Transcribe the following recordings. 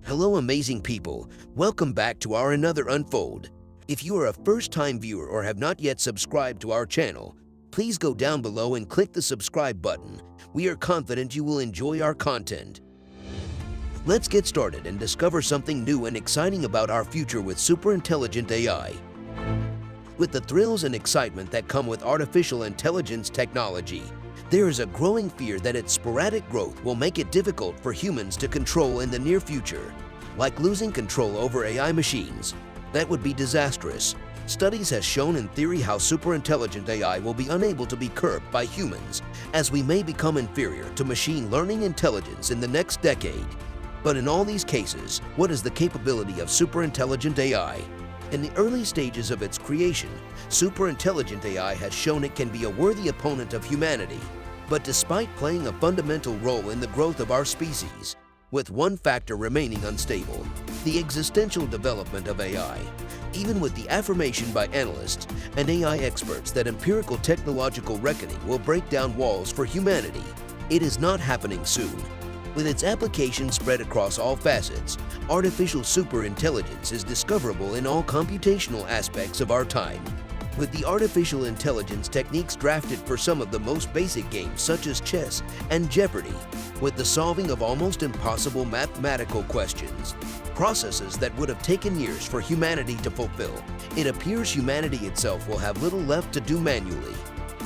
Hello amazing people, welcome back to our another Unfold. If you are a first-time viewer or have not yet subscribed to our channel, please go down below and click the subscribe button. We are confident you will enjoy our content. Let's get started and discover something new and exciting about our future with superintelligent AI. With the thrills and excitement that come with artificial intelligence technology, there is a growing fear that its sporadic growth will make it difficult for humans to control in the near future, like losing control over AI machines. That would be disastrous. Studies have shown in theory how superintelligent AI will be unable to be curbed by humans, as we may become inferior to machine learning intelligence in the next decade. But in all these cases, what is the capability of superintelligent AI? In the early stages of its creation, superintelligent AI has shown it can be a worthy opponent of humanity. But despite playing a fundamental role in the growth of our species, with one factor remaining unstable, the existential development of AI. Even with the affirmation by analysts and AI experts that empirical technological reckoning will break down walls for humanity, it is not happening soon. With its application spread across all facets, artificial superintelligence is discoverable in all computational aspects of our time. With the artificial intelligence techniques drafted for some of the most basic games such as chess and Jeopardy, with the solving of almost impossible mathematical questions, processes that would have taken years for humanity to fulfill, it appears humanity itself will have little left to do manually.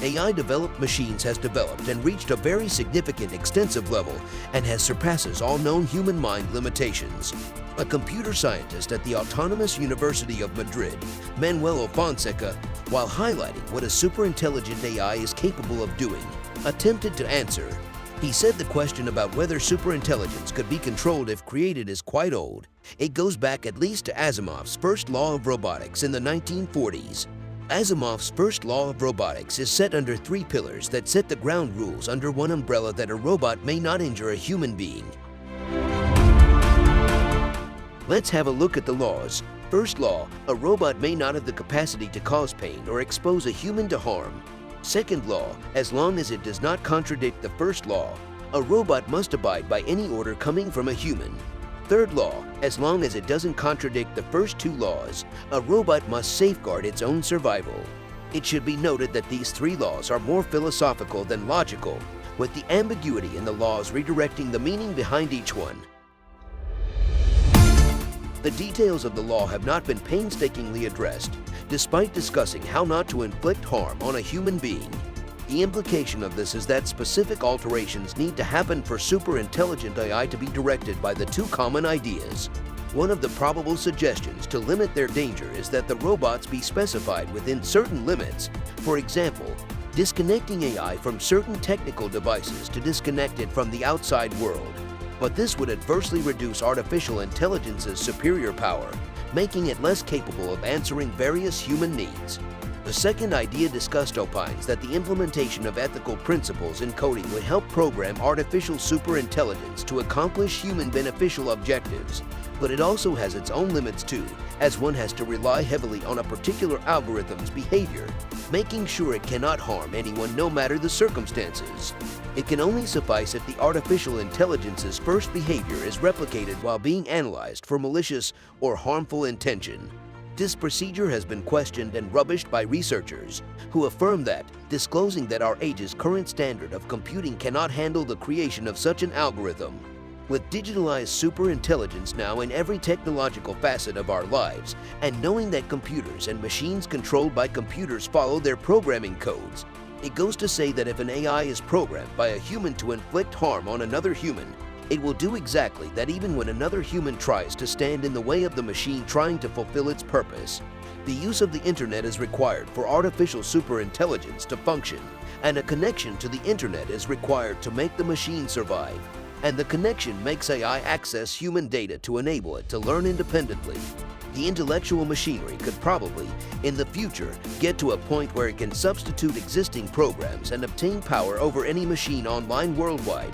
AI-developed machines has developed and reached a very significant extensive level and has surpasses all known human mind limitations. A computer scientist at the Autonomous University of Madrid, Manuel Alfonseca, while highlighting what a superintelligent AI is capable of doing, attempted to answer. He said the question about whether superintelligence could be controlled if created is quite old. It goes back at least to Asimov's first law of robotics in the 1940s. Asimov's first law of robotics is set under three pillars that set the ground rules under one umbrella that a robot may not injure a human being. Let's have a look at the laws. First law, a robot may not have the capacity to cause pain or expose a human to harm. Second law, as long as it does not contradict the first law, a robot must abide by any order coming from a human. Third law, as long as it doesn't contradict the first two laws, a robot must safeguard its own survival. It should be noted that these three laws are more philosophical than logical, with the ambiguity in the laws redirecting the meaning behind each one. The details of the law have not been painstakingly addressed, despite discussing how not to inflict harm on a human being. The implication of this is that specific alterations need to happen for superintelligent AI to be directed by the two common ideas. One of the probable suggestions to limit their danger is that the robots be specified within certain limits. For example, disconnecting AI from certain technical devices to disconnect it from the outside world. But this would adversely reduce artificial intelligence's superior power, making it less capable of answering various human needs. The second idea discussed opines that the implementation of ethical principles in coding would help program artificial superintelligence to accomplish human beneficial objectives, but it also has its own limits too, as one has to rely heavily on a particular algorithm's behavior, making sure it cannot harm anyone no matter the circumstances. It can only suffice if the artificial intelligence's first behavior is replicated while being analyzed for malicious or harmful intention. This procedure has been questioned and rubbished by researchers, who affirm that disclosing that our age's current standard of computing cannot handle the creation of such an algorithm. With digitalized superintelligence now in every technological facet of our lives, and knowing that computers and machines controlled by computers follow their programming codes, it goes to say that if an AI is programmed by a human to inflict harm on another human, it will do exactly that even when another human tries to stand in the way of the machine trying to fulfill its purpose. The use of the internet is required for artificial superintelligence to function, and a connection to the internet is required to make the machine survive. And the connection makes AI access human data to enable it to learn independently. The intellectual machinery could probably, in the future, get to a point where it can substitute existing programs and obtain power over any machine online worldwide.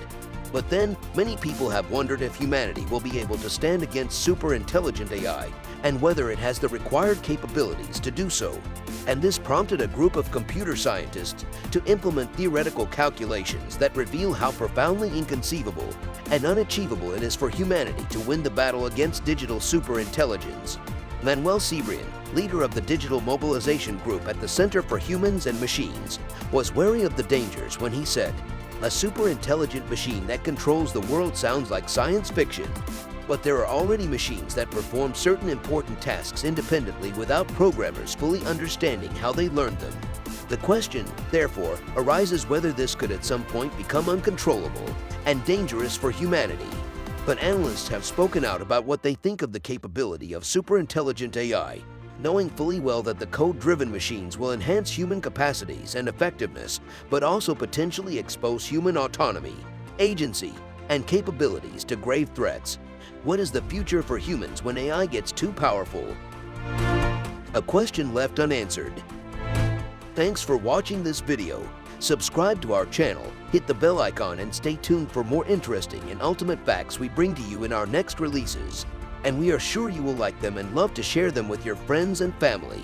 But then, many people have wondered if humanity will be able to stand against superintelligent AI and whether it has the required capabilities to do so. And this prompted a group of computer scientists to implement theoretical calculations that reveal how profoundly inconceivable and unachievable it is for humanity to win the battle against digital superintelligence. Manuel Alfonseca, leader of the Digital Mobilization Group at the Center for Humans and Machines, was wary of the dangers when he said, "A superintelligent machine that controls the world sounds like science fiction, but there are already machines that perform certain important tasks independently without programmers fully understanding how they learned them." The question, therefore, arises whether this could at some point become uncontrollable and dangerous for humanity. But analysts have spoken out about what they think of the capability of superintelligent AI, knowing fully well that the code-driven machines will enhance human capacities and effectiveness, but also potentially expose human autonomy, agency, and capabilities to grave threats. What is the future for humans when AI gets too powerful? A question left unanswered. Thanks for watching this video. Subscribe to our channel, hit the bell icon, and stay tuned for more interesting and ultimate facts we bring to you in our next releases. And we are sure you will like them and love to share them with your friends and family.